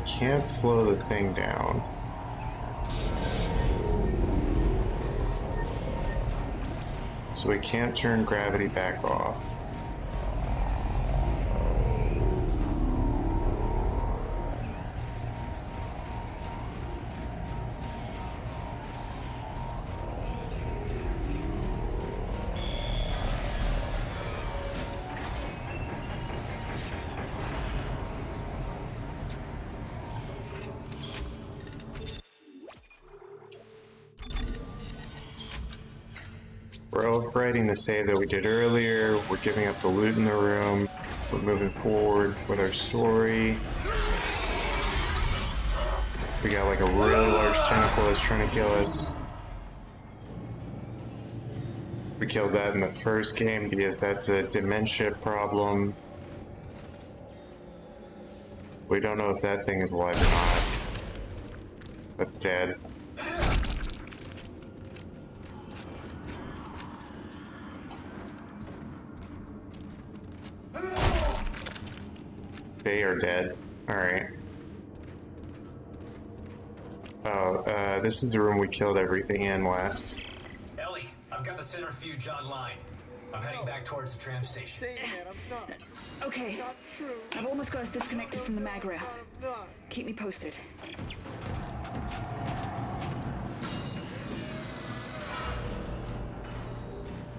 can't slow the thing down. So we can't turn gravity back off. We're overwriting the save that we did earlier. We're giving up the loot in the room. We're moving forward with our story. We got like a really large tentacle that's trying to kill us. We killed that in the first game because that's a dementia problem. We don't know if that thing is alive or not. That's dead. They are dead. Alright. Oh, this is the room we killed everything in last. Ellie, I've got the centrifuge online. I'm heading back towards the tram station. Okay. I've almost got us disconnected from the mag rail. Keep me posted.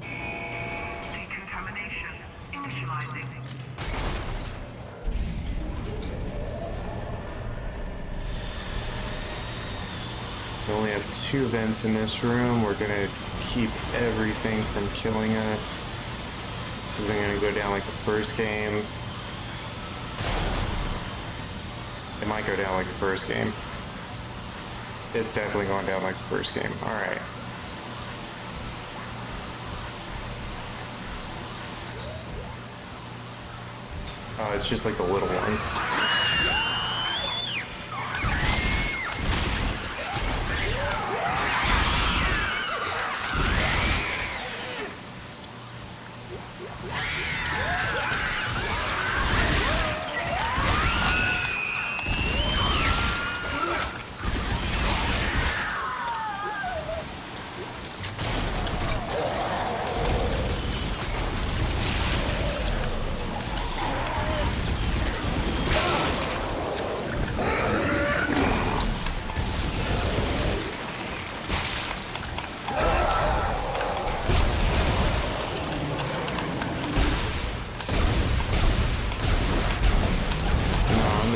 Decontamination. Initializing. We only have 2 vents in this room. We're gonna keep everything from killing us. This isn't gonna go down like the first game. It might go down like the first game. It's definitely going down like the first game. Alright. Oh, it's just like the little ones.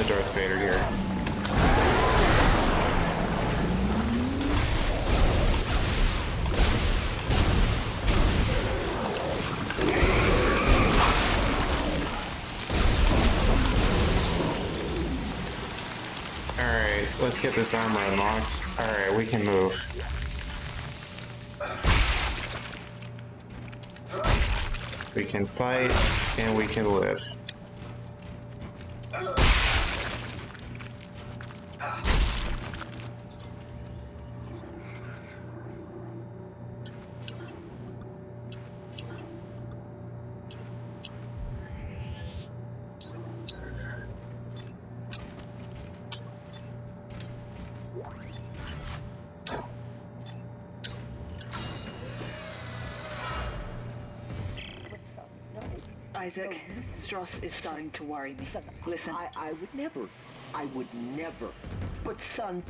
Darth Vader here. Alright, let's get this armor unlocked. Alright, we can move. We can fight, and we can live. Isaac, Strauss is starting to worry me. Listen. I would never. But son,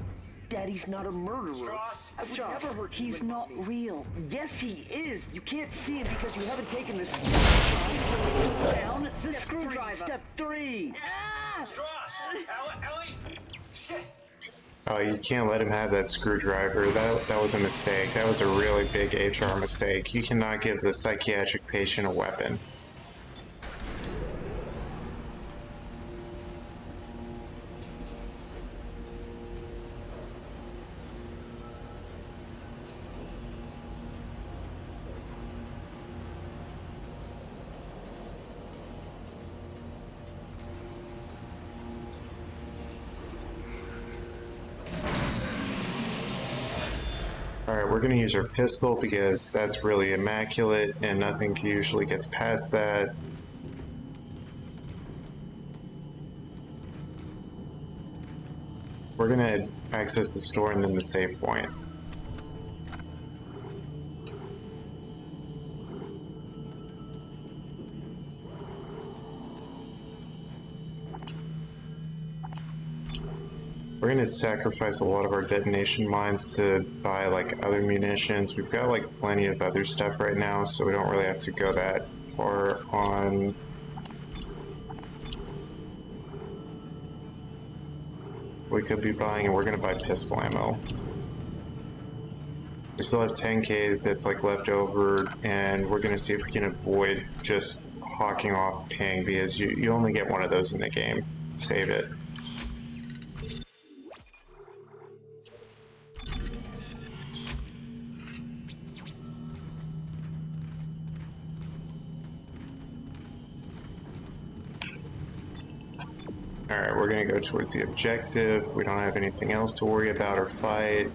Daddy's not a murderer. Strauss! I would never hurt you. He's not real. Yes, he is. You can't see him because you haven't taken the Down the screwdriver. Step 3. Ah! Strauss! Ellie! Shit! Oh, you can't let him have that screwdriver. That was a mistake. That was a really big HR mistake. You cannot give the psychiatric patient a weapon. Alright, we're going to use our pistol because that's really immaculate and nothing usually gets past that. we're gonna access the store and then the save point. We're gonna sacrifice a lot of our detonation mines to buy like other munitions. We've got like plenty of other stuff right now, so we don't really have to go that far on. We could be buying, and we're gonna buy pistol ammo. We still have 10k that's like left over, and we're gonna see if we can avoid just hawking off ping, because you only get one of those in the game. Save it. Alright, we're gonna go towards the objective. We don't have anything else to worry about or fight.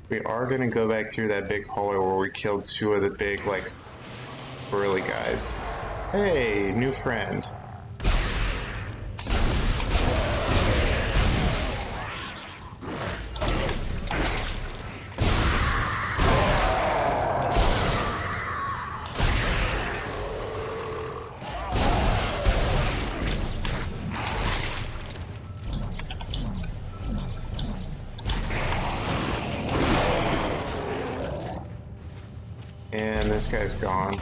We are gonna go back through that big hallway where we killed 2 of the big, like, burly guys. Hey, new friend. And this guy's gone.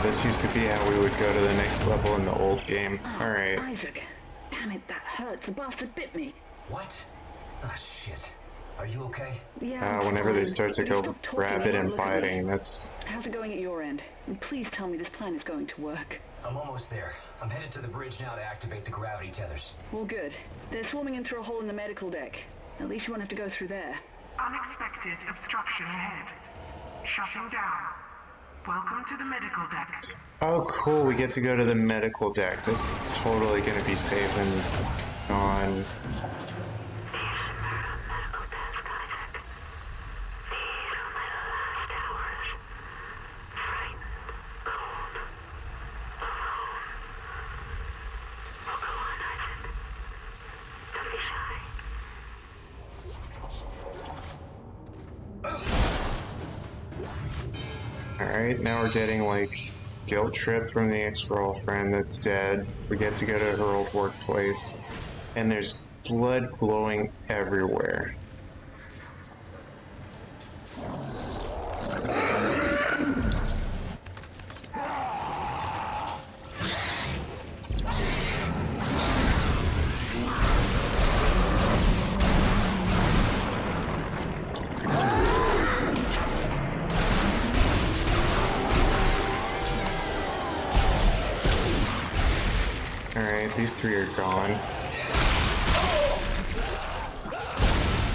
This used to be how we would go to the next level in the old game. Alright. Isaac, damn it, that hurts. The bastard bit me. What? Ah, shit. Are you okay? Yeah. Whenever they start to go Stop talking, rabid I and won't look at biting, me. that's... How's it going at your end? And please tell me this plan is going to work. I'm almost there. I'm headed to the bridge now to activate the gravity tethers. Well, good. They're swarming in through a hole in the medical deck. At least you won't have to go through there. Unexpected obstruction ahead. Shutting down. Welcome to the medical deck. Oh, cool, we get to go to the medical deck. This is totally gonna be safe and gone. Alright, now we're getting like guilt trip from the ex-girlfriend that's dead. We get to go to her old workplace. And there's blood glowing everywhere. Alright, these 3 are gone.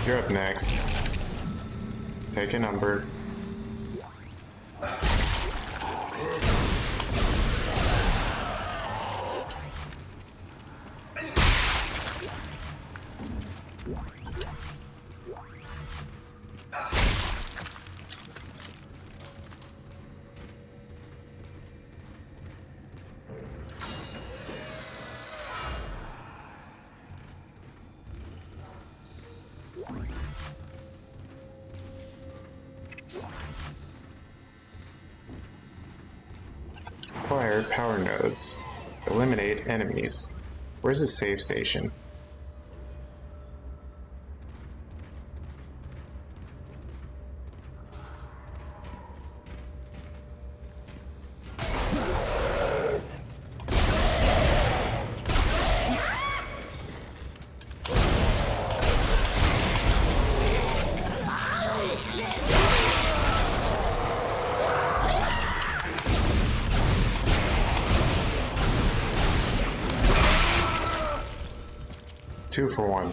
You're up next. Take a number. Acquire power nodes. Eliminate enemies. Where's the save station? 2 for 1.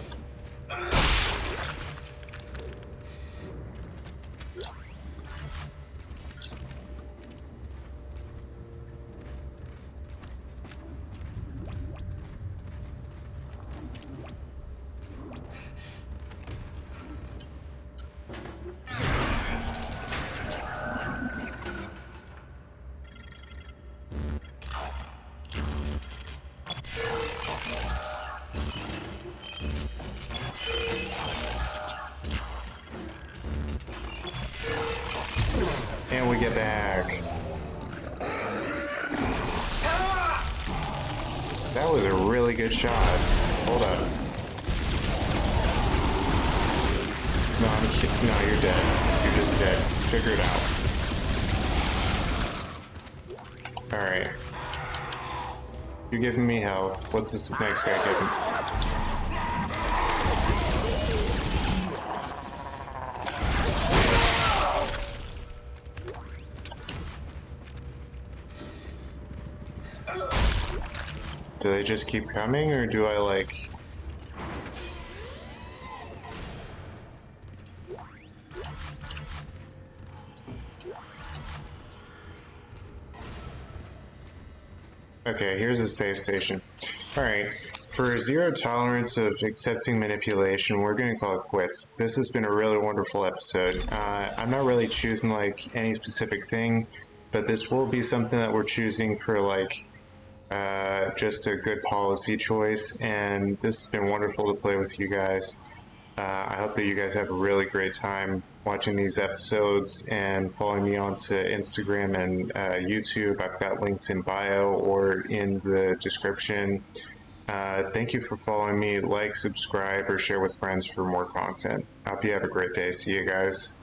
And we get back. That was a really good shot. Hold up. No, I'm kidding. No, you're dead. You're just dead. Figure it out. Alright. You're giving me health. What's this next guy giving? Do they just keep coming, or do I, like... Okay, here's a save station. Alright, for zero tolerance of accepting manipulation, we're gonna call it quits. This has been a really wonderful episode. I'm not really choosing, like, any specific thing, but this will be something that we're choosing for, like, just a good policy choice, and this has been wonderful to play with you guys. I hope that you guys have a really great time watching these episodes and following me onto Instagram and YouTube. I've got links in bio or in the description. Thank you for following me. Like, subscribe, or share with friends for more content. I hope you have a great day. See you guys.